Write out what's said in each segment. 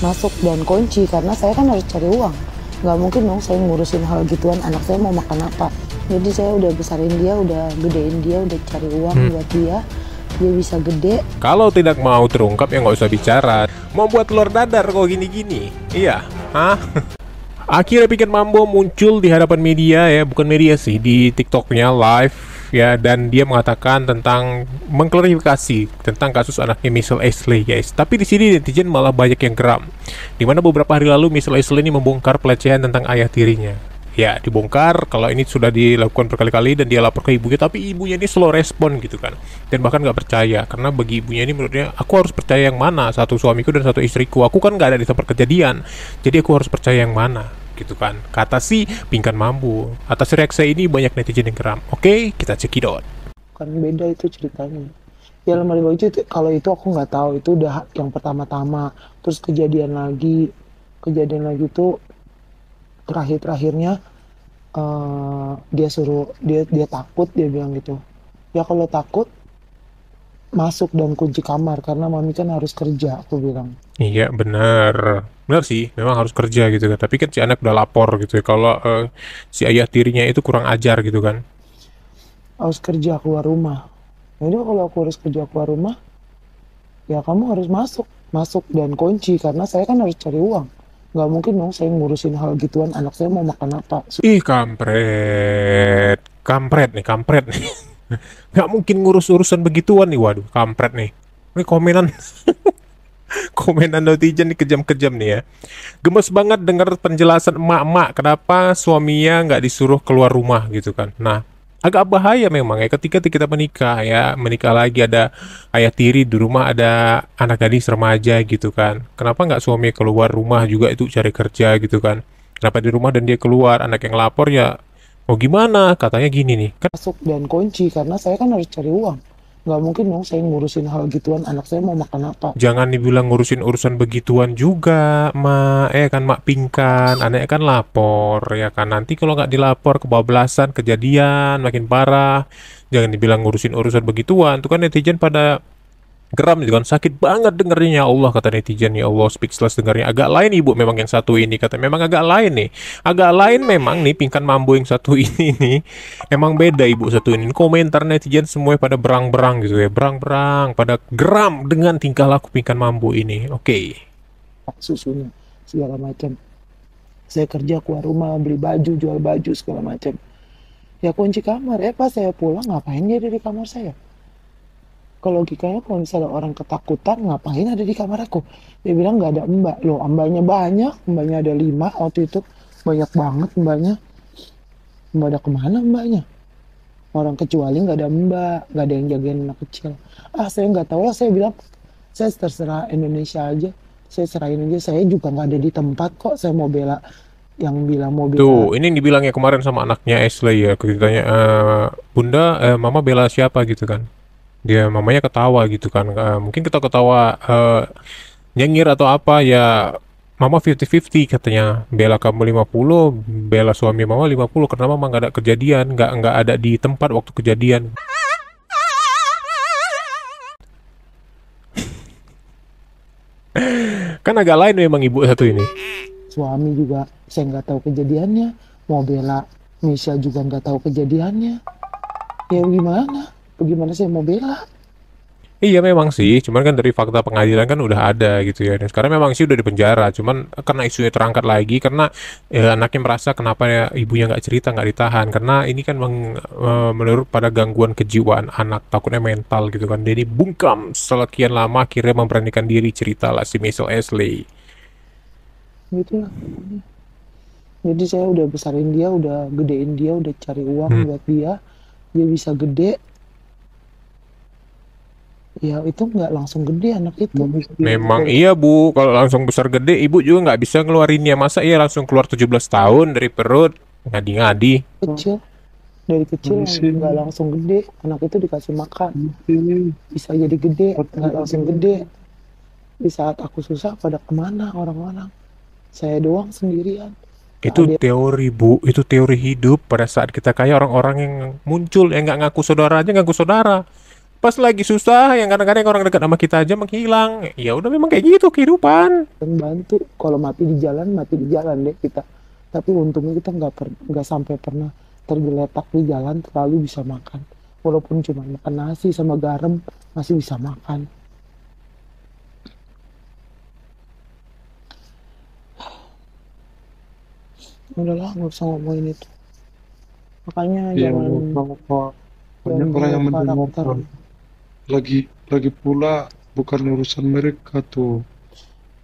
masuk dan kunci karena saya kan harus cari uang. Nggak mungkin dong saya ngurusin hal gituan, anak saya mau makan apa. Jadi saya udah besarin dia, udah gedein dia, udah cari uang buat dia bisa gede. Kalau tidak mau terungkap ya nggak usah bicara. Mau buat telur dadar kok gini-gini? Iya, hah? Akhirnya Pikan Mambo muncul di hadapan media ya, bukan media sih, di TikToknya live ya, dan dia mengatakan tentang mengklarifikasi tentang kasus anaknya Michelle Ashley guys. Tapi di sini netizen malah banyak yang geram. Dimana beberapa hari lalu Michelle Ashley ini membongkar pelecehan tentang ayah tirinya. Ya, dibongkar kalau ini sudah dilakukan berkali-kali dan dia lapor ke ibunya, tapi ibunya ini slow respon gitu kan, dan bahkan nggak percaya, karena bagi ibunya ini menurutnya, aku harus percaya yang mana, satu suamiku dan satu istriku, aku kan nggak ada di tempat kejadian, jadi aku harus percaya yang mana gitu kan, kata si Pinkan Mambo. Atas reaksi ini banyak netizen yang geram. Oke, kita cekidot. Kan beda itu ceritanya ya, lemari baju itu, kalau itu aku nggak tahu, itu udah yang pertama-tama, terus kejadian lagi tuh terakhirnya dia takut, dia bilang gitu ya, kalau takut masuk dan kunci kamar karena mami kan harus kerja, aku bilang. Iya benar sih, memang harus kerja gitu kan, tapi kan si anak udah lapor gitu ya kalau si ayah tirinya itu kurang ajar gitu kan, Harus kerja keluar rumah. Jadi kalau aku harus kerja keluar rumah, ya kamu harus masuk dan kunci karena saya kan harus cari uang. Nggak mungkin dong saya ngurusin hal gituan, anak saya mau makan apa. ih kampret nih nggak mungkin ngurus urusan begituan nih, waduh kampret nih, ini komenan komenan netizen nih kejam-kejam nih ya. Gemes banget dengar penjelasan emak-emak kenapa suaminya nggak disuruh keluar rumah gitu kan. Nah, agak bahaya memang ya ketika kita menikah ya, menikah lagi ada ayah tiri di rumah, ada anak gadis remaja gitu kan. Kenapa nggak suami keluar rumah juga itu cari kerja gitu kan. Kenapa di rumah dan dia keluar, anak yang lapor ya mau gimana, katanya gini nih kan. Masuk dan kunci karena saya kan harus cari uang. Nggak mungkin dong saya ngurusin hal gituan, anak saya mau makan apa. Jangan dibilang ngurusin urusan begituan juga, Mak. Kan Mak Pingkan, anaknya kan lapor, ya kan. Nanti kalau nggak dilapor, kebablasan, kejadian, makin parah. Jangan dibilang ngurusin urusan begituan. Tuh kan netizen pada geram gitu kan, sakit banget dengernya, ya Allah kata netizen, ya Allah speechless dengernya. Agak lain ibu memang yang satu ini, kata memang agak lain nih, agak lain memang nih Pinkan Mambo yang satu ini nih, emang beda ibu satu ini. Komentar netizen semua pada berang-berang gitu ya, berang-berang pada geram dengan tingkah laku Pinkan Mambo ini. Oke. Susunya segala macam. Saya kerja keluar rumah, beli baju, jual baju segala macam. Ya kunci kamar. Pas saya pulang ngapain dia ada di kamar saya? Kalau logikanya kalau misalnya orang ketakutan, ngapain ada di kamar aku? Dia bilang nggak ada mbak. Loh, mbaknya banyak, mbaknya ada 5 waktu itu, banyak banget mbaknya. Mbak ada kemana mbaknya? Orang kecuali nggak ada mbak, nggak ada yang jagain anak kecil. Saya nggak tahu lah, saya bilang saya terserah Indonesia aja, saya serahin aja, saya juga nggak ada di tempat kok, saya mau bela yang bilang mau bela. Tuh, ini dibilangnya kemarin sama anaknya Ashley ya, ditanya, Bunda, mama bela siapa gitu kan. Dia mamanya ketawa gitu kan, mungkin ketawa-ketawa nyengir atau apa ya, mama 50-50 katanya, bela kamu 50, bela suami mama 50, karena mama nggak ada kejadian, nggak ada di tempat waktu kejadian. Kan agak lain memang ibu satu ini. Suami juga saya nggak tahu kejadiannya, mau bela Misha juga nggak tahu kejadiannya. Ya bagaimana saya mau bela? Iya memang sih, cuman kan dari fakta pengadilan kan udah ada gitu ya. Dan sekarang memang sih udah di penjara, cuman karena isunya terangkat lagi karena anaknya merasa kenapa ya ibunya nggak cerita, nggak ditahan, karena ini kan menurut pada gangguan kejiwaan anak, takutnya mental gitu kan. Jadi bungkam sekian lama akhirnya memberanikan diri cerita lah si Michelle Ashley. Gitu lah. Jadi saya udah besarin dia, udah gedein dia, udah cari uang buat dia bisa gede. Ya itu nggak langsung gede anak itu. Memang iya Bu, kalau langsung besar gede ibu juga nggak bisa ngeluarinnya. Masa iya langsung keluar 17 tahun dari perut, ngadi-ngadi. Dari kecil nggak langsung gede, anak itu dikasih makan bisa jadi gede, nggak langsung gede. Di saat aku susah pada kemana orang-orang, saya doang sendirian. Itu teori Bu, itu teori hidup. Pada saat kita kaya, orang-orang yang muncul yang nggak ngaku saudara aja ngaku saudara. Pas lagi susah, yang kadang-kadang orang dekat sama kita aja menghilang. Ya udah memang kayak gitu kehidupan. yang bantu. Kalau mati di jalan deh kita. Tapi untungnya kita nggak sampai pernah tergeletak di jalan, terlalu bisa makan. Walaupun cuma makan nasi sama garam, masih bisa makan. Udahlah, nggak usah ngomongin itu. Makanya Iya, jangan banyak orang yang bawa karakter. mendengarkan. Lagi pula bukan urusan mereka tuh.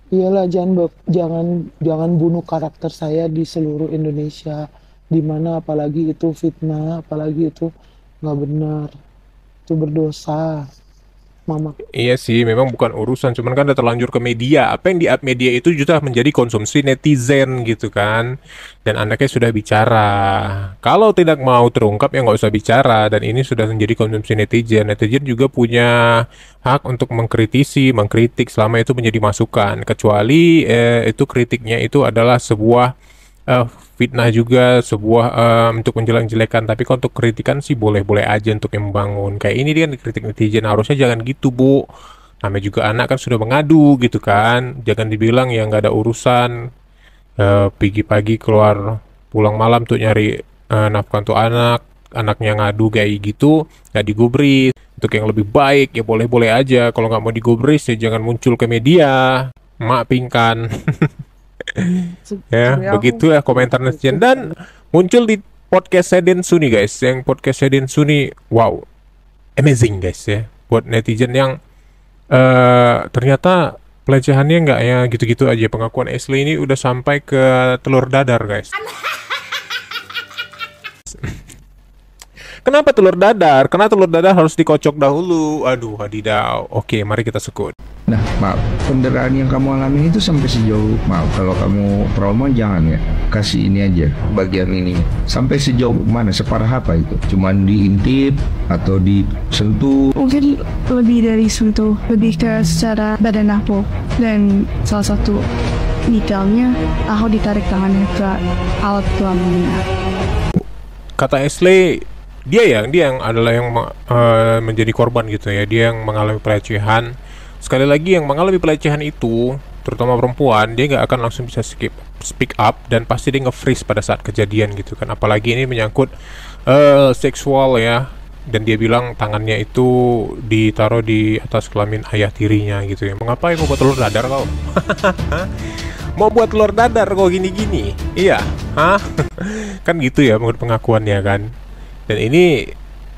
Iyalah, jangan bunuh karakter saya di seluruh Indonesia. Dimana apalagi itu fitnah, apalagi itu nggak benar, itu berdosa. Mama, Iya sih, memang bukan urusan, cuman kan udah terlanjur ke media. Apa yang di up media itu juga menjadi konsumsi netizen gitu kan. Dan anaknya sudah bicara. Kalau tidak mau terungkap ya nggak usah bicara. Dan ini sudah menjadi konsumsi netizen. Netizen juga punya hak untuk mengkritisi, mengkritik selama itu menjadi masukan. Kecuali itu kritiknya itu adalah sebuah eh, fitnah juga, sebuah untuk menjelek-jelekan. Tapi kalau untuk kritikan sih boleh-boleh aja untuk yang membangun. Kayak ini dia kan kritik netizen, harusnya jangan gitu bu. Namanya juga anak kan sudah mengadu gitu kan. Jangan dibilang ya nggak ada urusan. Pagi-pagi keluar, pulang malam tuh nyari nafkah untuk anak. Anaknya ngadu kayak gitu, nggak digubris. Untuk yang lebih baik ya boleh-boleh aja. Kalau nggak mau digubris ya jangan muncul ke media. Mak pingkan. Ya, sebenarnya begitu ya komentar netizen. Dan muncul di podcast Seden Suni guys. Yang podcast Seden Suni, wow, amazing guys ya. Buat netizen yang ternyata pelecehannya nggak ya gitu-gitu aja. Pengakuan Ashley ini udah sampai ke telur dadar guys. Kenapa telur dadar? Karena telur dadar harus dikocok dahulu. Aduh, hadidaw. Oke, mari kita sekut. Nah, maaf, penderitaan yang kamu alami itu sampai sejauh, maaf, kalau kamu trauma jangan ya, kasih ini aja, bagian ini. Sampai sejauh mana, separah apa itu? Cuman diintip atau disentuh? Mungkin lebih dari sentuh, lebih ke secara badan aku. Dan salah satu detailnya, aku ditarik tangannya ke alat kelaminnya. Kata Ashley, dia yang adalah yang menjadi korban gitu ya. Dia yang mengalami pelecehan. Sekali lagi yang mengalami pelecehan itu, terutama perempuan, dia nggak akan langsung bisa speak up dan pasti dia nge-freeze pada saat kejadian gitu kan. Apalagi ini menyangkut seksual ya. Dan dia bilang tangannya itu ditaruh di atas kelamin ayah tirinya gitu ya. Mengapa mau buat telur dadar kau? Mau buat telur dadar kok gini-gini? Iya, hah? Kan gitu ya menurut pengakuannya kan. Dan ini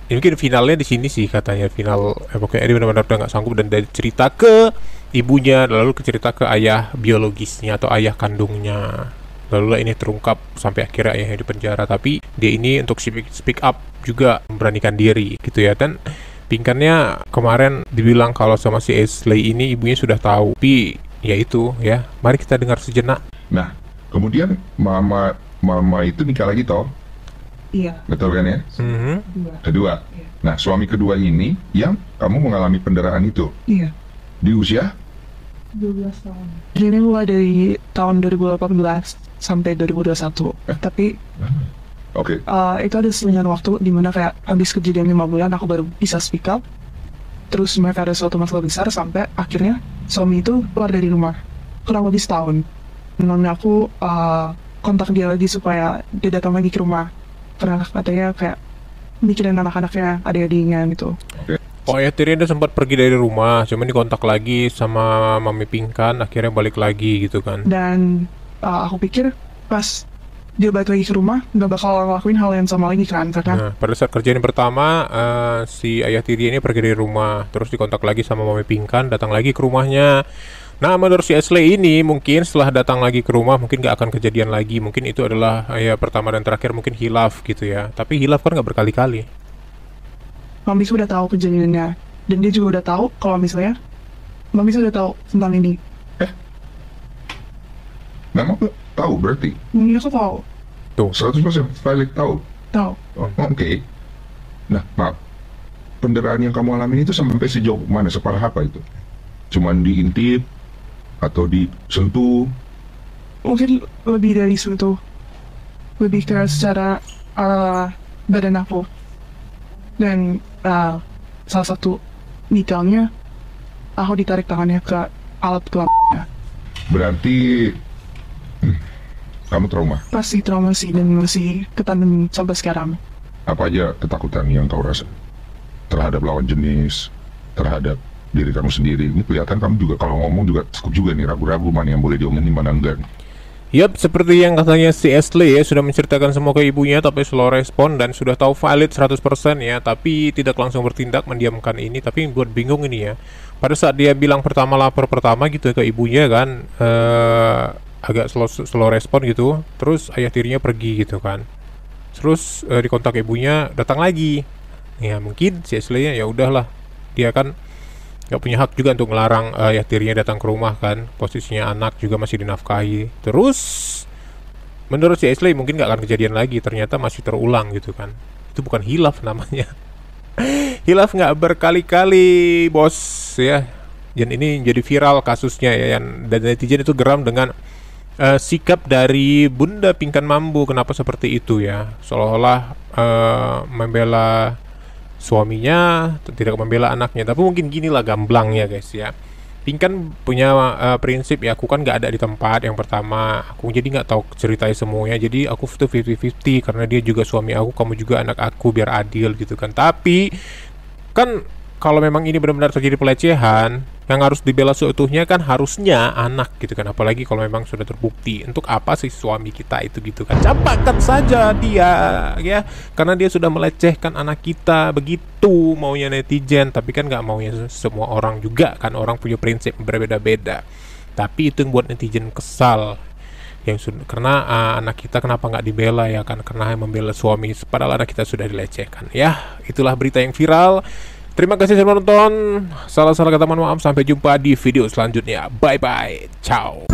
mungkin finalnya di sini sih katanya final. Pokoknya dia benar-benar udah nggak sanggup dan dari cerita ke ibunya, lalu ke cerita ke ayah biologisnya atau ayah kandungnya. Lalu lah ini terungkap sampai akhirnya ayahnya di penjara. Tapi dia ini untuk speak up juga memberanikan diri gitu ya. Dan pingkannya kemarin dibilang kalau sama si Ashley ini ibunya sudah tahu. Tapi ya itu ya. Mari kita dengar sejenak. Nah, kemudian mama itu nikah lagi toh? Iya. Betul kan ya? Mhm. Kedua. Nah, suami kedua ini yang kamu mengalami penderitaan itu Iya. di usia 12 tahun. Jadi mulai dari tahun 2018 sampai 2021. Tapi oke. itu ada selingan waktu di mana kayak habis kejadian 5 bulan aku baru bisa speak up. Terus mereka ada suatu masalah besar sampai akhirnya suami itu keluar dari rumah kurang lebih setahun. Dan aku kontak dia lagi supaya dia datang lagi ke rumah karena katanya kayak mikirin anak-anaknya, adik-adiknya gitu. Oh ya, tirinya dia sempat pergi dari rumah, cuman dikontak lagi sama Mami Pingkan, akhirnya balik lagi gitu kan. Dan aku pikir pas dia balik lagi ke rumah nggak bakal ngelakuin hal yang sama lagi kan, karena Nah, pada saat kerjaan yang pertama, si ayah tiri ini pergi dari rumah, terus dikontak lagi sama Mami Pingkan, datang lagi ke rumahnya. Nah, menurut si Ashley ini mungkin setelah datang lagi ke rumah mungkin gak akan kejadian lagi. Mungkin itu adalah ya pertama dan terakhir, mungkin hilaf gitu ya. Tapi hilaf kan gak berkali-kali. Mami sudah tahu kejadiannya dan dia juga udah tahu kalau misalnya Mami sudah tahu tentang ini. Mama tahu berarti Mami aku tahu, Tuh. 100% valid tahu. tahu. Oh, oke. Nah, maaf. Penderitaan yang kamu alami itu sampai sejauh mana, separah apa itu? Cuman diintip atau disentuh? Mungkin lebih dari sentuh, lebih ke secara badan aku. Dan salah satu detailnya aku ditarik tangannya ke alat kelaminnya. Berarti kamu trauma. Pasti trauma sih, dan masih ketahan sampai sekarang. Apa aja ketakutan yang kau rasa terhadap lawan jenis, terhadap diri kamu sendiri? Ini kelihatan kamu juga kalau ngomong juga cukup juga nih, ragu-ragu mana yang boleh diomongin, mana enggak. Yap, seperti yang katanya si Ashley ya, sudah menceritakan semua ke ibunya tapi slow respon dan sudah tahu valid 100% ya, tapi tidak langsung bertindak mendiamkan ini. Tapi buat bingung ini ya, pada saat dia bilang lapor pertama gitu ke ibunya kan, agak slow respon gitu, terus ayah tirinya pergi gitu kan, terus dikontak ibunya datang lagi ya. Mungkin si Ashley ya udahlah, dia kan nggak punya hak juga untuk melarang ayah tirinya datang ke rumah kan, posisinya anak juga masih dinafkahi. Terus menurut si Ashley mungkin nggak akan kejadian lagi, ternyata masih terulang gitu kan. Itu bukan hilaf namanya. Hilaf nggak berkali-kali bos ya. Dan ini jadi viral kasusnya ya, dan netizen itu geram dengan sikap dari Bunda Pinkan Mambo. Kenapa seperti itu ya, seolah-olah membela suaminya, tidak membela anaknya. Tapi mungkin gini lah gamblangnya guys ya. Pinkan punya prinsip ya, aku kan nggak ada di tempat yang pertama, aku jadi nggak tahu ceritanya semuanya, jadi aku tuh 50-50 karena dia juga suami aku, kamu juga anak aku, biar adil gitu kan. Tapi kan kalau memang ini benar-benar terjadi pelecehan, yang harus dibela seutuhnya kan harusnya anak gitu kan. Apalagi kalau memang sudah terbukti. Untuk apa sih suami kita itu gitu kan, campakkan saja dia ya, karena dia sudah melecehkan anak kita. Begitu maunya netizen. Tapi kan nggak maunya semua orang juga kan, orang punya prinsip berbeda-beda. Tapi itu yang buat netizen kesal, yang karena anak kita kenapa nggak dibela ya kan, karena membela suami padahal anak kita sudah dilecehkan ya. Itulah berita yang viral. Terima kasih sudah menonton. Salah-salah kata mohon maaf. Sampai jumpa di video selanjutnya. Bye bye. Ciao.